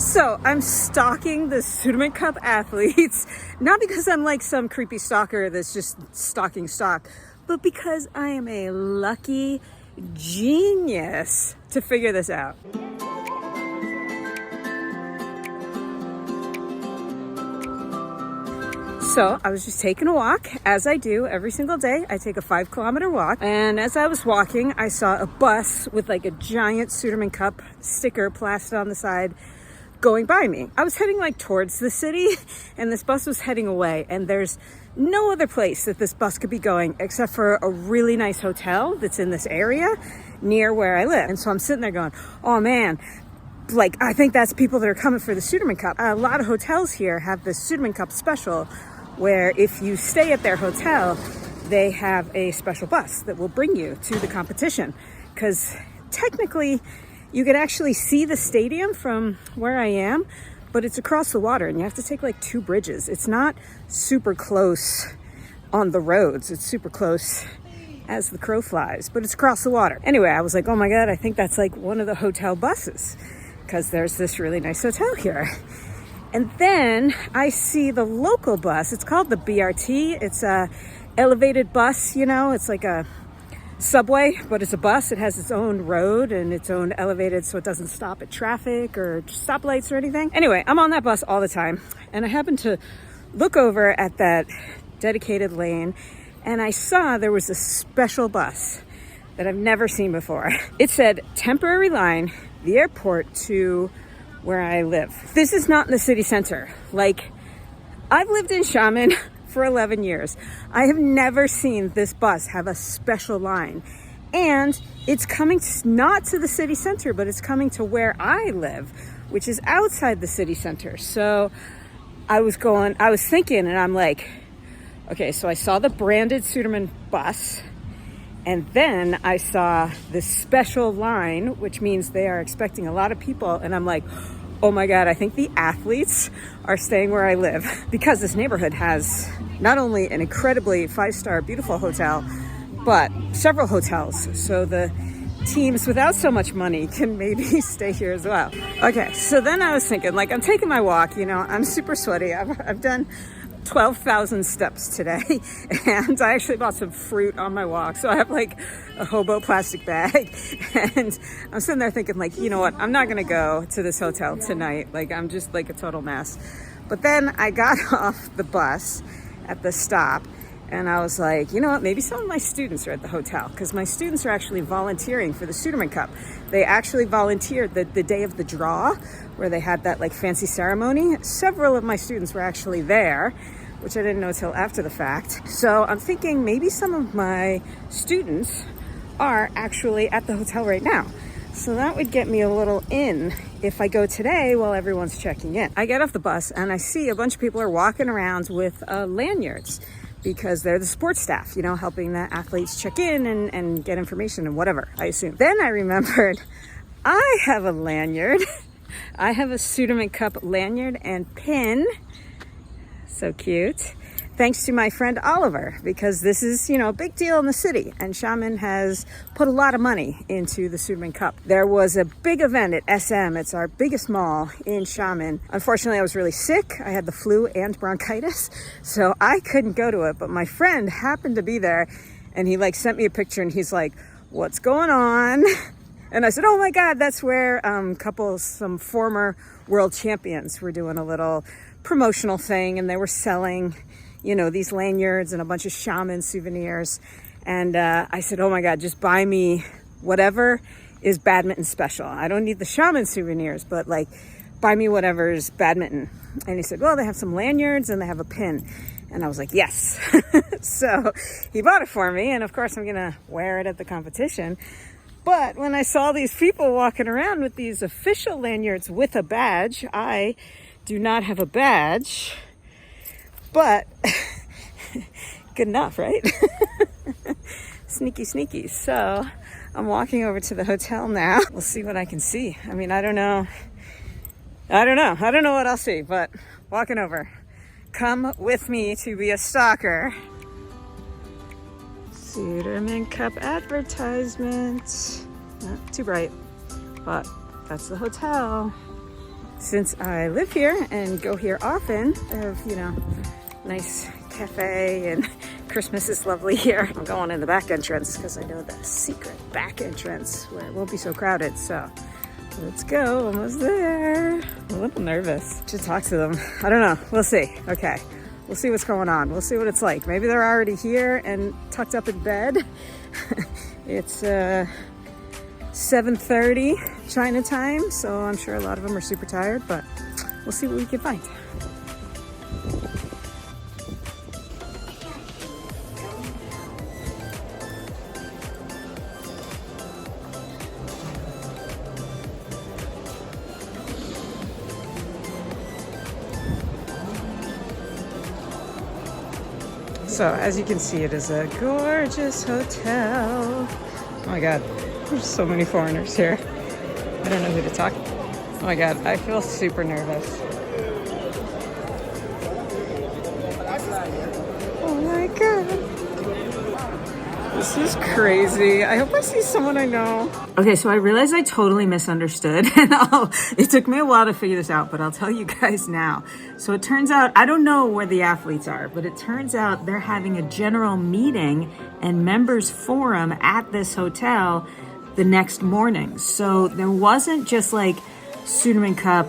So I'm stalking the Sudirman Cup athletes, not because I'm like some creepy stalker that's just stalking stock, but because I am a lucky genius to figure this out. So I was just taking a walk, as I do every single day. I take a 5-kilometer walk, and as I was walking, I saw a bus with like a giant Sudirman Cup sticker plastered on the side going by me. I was heading like towards the city, and this bus was heading away, and there's no other place that this bus could be going except for a really nice hotel that's in this area near where I live. And so I'm sitting there going, oh man, like I think that's people that are coming for the Sudirman Cup. A lot of hotels here have the Sudirman Cup special, where if you stay at their hotel, they have a special bus that will bring you to the competition. Because technically, you could actually see the stadium from where I am, but it's across the water and you have to take like 2 bridges. It's not super close on the roads. It's super close as the crow flies, but it's across the water. Anyway, I was like, oh my God, I think that's like one of the hotel buses because there's this really nice hotel here. And then I see the local bus. It's called the BRT. It's a elevated bus, you know, it's like a subway, but it's a bus. It has its own road and its own elevated, so it doesn't stop at traffic or stoplights or anything. Anyway, I'm on that bus all the time, and I happened to look over at that dedicated lane, and I saw there was a special bus that I've never seen before. It said temporary line, the airport to where I live. This is not in the city center. Like, I've lived in Xiamen for 11 years. I have never seen this bus have a special line. And it's coming not to the city center, but it's coming to where I live, which is outside the city center. So I was thinking, and I'm like, okay, so I saw the branded Sudirman bus, and then I saw this special line, which means they are expecting a lot of people. And I'm like, oh my God, I think the athletes are staying where I live, because this neighborhood has not only an incredibly 5-star beautiful hotel, but several hotels. So the teams without so much money can maybe stay here as well. Okay, so then I was thinking, like, I'm taking my walk, you know, I'm super sweaty. I've done 12,000 steps today, and I actually bought some fruit on my walk. So I have like a hobo plastic bag, and I'm sitting there thinking, like, you know what, I'm not gonna go to this hotel tonight. Like, I'm just like a total mess. But then I got off the bus at the stop, and I was like, you know what, maybe some of my students are at the hotel, because my students are actually volunteering for the Sudirman Cup. They actually volunteered the day of the draw, where they had that like fancy ceremony. Several of my students were actually there, which I didn't know till after the fact. So I'm thinking maybe some of my students are actually at the hotel right now. So that would get me a little in if I go today while everyone's checking in. I get off the bus and I see a bunch of people are walking around with lanyards, because they're the sports staff, you know, helping the athletes check in and get information and whatever, I assume. Then I remembered I have a lanyard. I have a Sudirman Cup lanyard and pin. So cute. Thanks to my friend Oliver, because this is, you know, a big deal in the city, and Xiamen has put a lot of money into the Sudirman Cup. There was a big event at SM. It's our biggest mall in Xiamen. Unfortunately, I was really sick. I had the flu and bronchitis, so I couldn't go to it, but my friend happened to be there, and he like sent me a picture, and he's like, what's going on? And I said, oh my God, that's where some former world champions were doing a little promotional thing, and they were selling, you know, these lanyards and a bunch of Xiamen souvenirs. And I said, oh my God, just buy me whatever is badminton special. I don't need the Xiamen souvenirs, but like, buy me whatever's badminton. And he said, well, they have some lanyards and they have a pin. And I was like, yes. So he bought it for me, and of course I'm gonna wear it at the competition. But when I saw these people walking around with these official lanyards with a badge, I do not have a badge, but good enough, right? Sneaky, sneaky. So I'm walking over to the hotel now. We'll see what I can see. I mean, I don't know what I'll see, but walking over. Come with me to be a stalker. Sudirman Cup advertisement. Not too bright, but that's the hotel. since I live here and go here often, I have, you know, nice cafe, and Christmas is lovely here. I'm going in the back entrance because I know the secret back entrance where it won't be so crowded. So let's go, almost there. I'm a little nervous to talk to them. I don't know, we'll see. Okay, we'll see what's going on. We'll see what it's like. Maybe they're already here and tucked up in bed. It's 7:30 China time, so I'm sure a lot of them are super tired, but we'll see what we can find. So as you can see, it is a gorgeous hotel. Oh my God, there's so many foreigners here. I don't know who to talk to. Oh my God, I feel super nervous. Oh my God. This is crazy. I hope I see someone I know. Okay, so I realized I totally misunderstood, and it took me a while to figure this out, but I'll tell you guys now. So it turns out, I don't know where the athletes are, but it turns out they're having a general meeting and members forum at this hotel the next morning. So there wasn't just like Sudirman Cup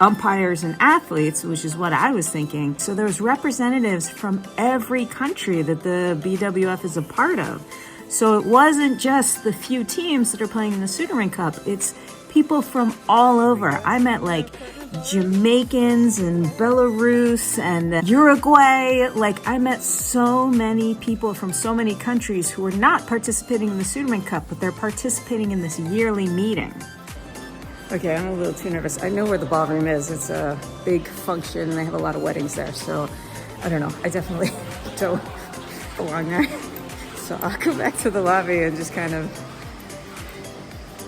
umpires and athletes, which is what I was thinking. So there's representatives from every country that the BWF is a part of. So it wasn't just the few teams that are playing in the Sudirman Cup. It's people from all over. I met like Jamaicans and Belarus and Uruguay. Like I met so many people from so many countries who are not participating in the Sudirman Cup, but they're participating in this yearly meeting. Okay, I'm a little too nervous. I know where the ballroom is. It's a big function. They have a lot of weddings there. So I don't know. I definitely don't belong there. So I'll go back to the lobby and just kind of,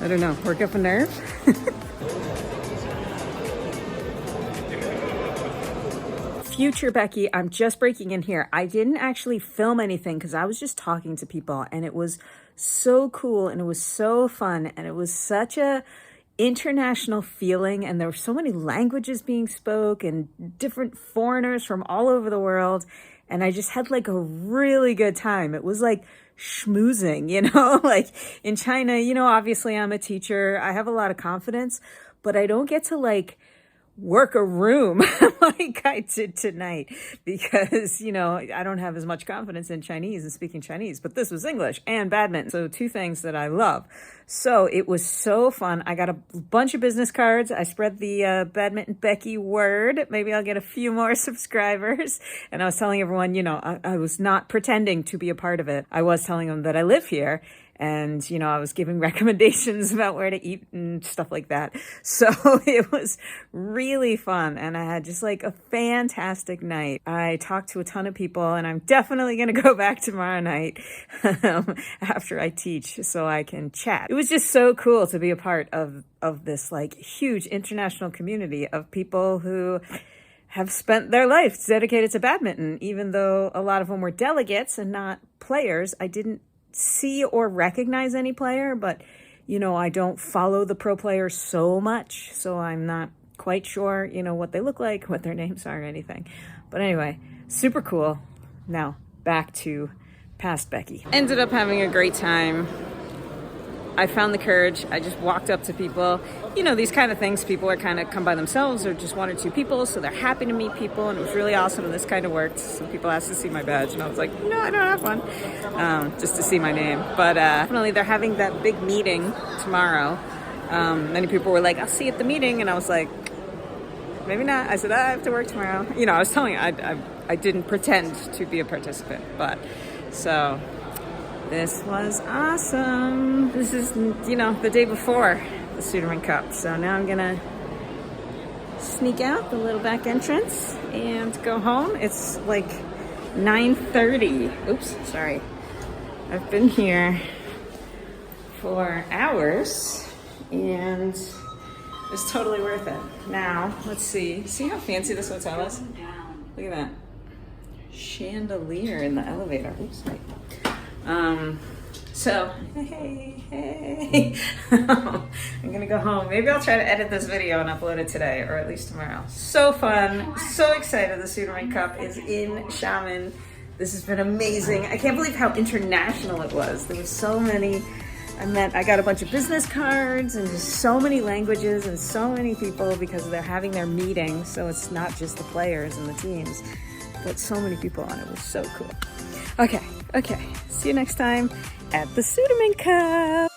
I don't know, work up a nerve. Future Becky, I'm just breaking in here. I didn't actually film anything because I was just talking to people, and it was so cool and it was so fun and it was such a international feeling, and there were so many languages being spoke and different foreigners from all over the world, and I just had like a really good time. It was like schmoozing, you know, like in China, you know, obviously I'm a teacher, I have a lot of confidence, but I don't get to like work a room like I did tonight because, you know, I don't have as much confidence in Chinese and speaking Chinese, but this was English and badminton. So two things that I love. So it was so fun. I got a bunch of business cards. I spread the Badminton Becky word. Maybe I'll get a few more subscribers. And I was telling everyone, you know, I was not pretending to be a part of it. I was telling them that I live here. And, you know, I was giving recommendations about where to eat and stuff like that. So it was really fun. And I had just like a fantastic night. I talked to a ton of people, and I'm definitely going to go back tomorrow night after I teach so I can chat. It was just so cool to be a part of this like huge international community of people who have spent their lives dedicated to badminton. Even though a lot of them were delegates and not players, I didn't see or recognize any player, but you know, I don't follow the pro players so much, so I'm not quite sure, you know, what they look like, what their names are, or anything. But anyway, super cool. Now back to past Becky. Ended up having a great time. I found the courage. I just walked up to people. You know, these kind of things, people are kind of come by themselves or just one or two people, so they're happy to meet people, and it was really awesome, and this kind of worked. Some people asked to see my badge, and I was like, no, I don't have one, just to see my name. But definitely they're having that big meeting tomorrow. Many people were like, I'll see you at the meeting, and I was like, maybe not. I said, I have to work tomorrow. You know, I was telling you, I didn't pretend to be a participant, but so this was awesome. This is, you know, the day before the Sudirman Cup. So now I'm gonna sneak out the little back entrance and go home. It's like 9:30. Oops, sorry. I've been here for hours and it's totally worth it. Now, let's see. See how fancy this hotel is? Look at that. Chandelier in the elevator. Oops, wait. So, hey. I'm gonna go home. Maybe I'll try to edit this video and upload it today, or at least tomorrow. So fun, so excited. The Sudirman Cup is in Xiamen. This has been amazing. I can't believe how international it was. There were so many. I got a bunch of business cards and just so many languages and so many people because they're having their meetings. So it's not just the players and the teams, but so many people on it. It was so cool. Okay. See you next time at the Sudirman Cup.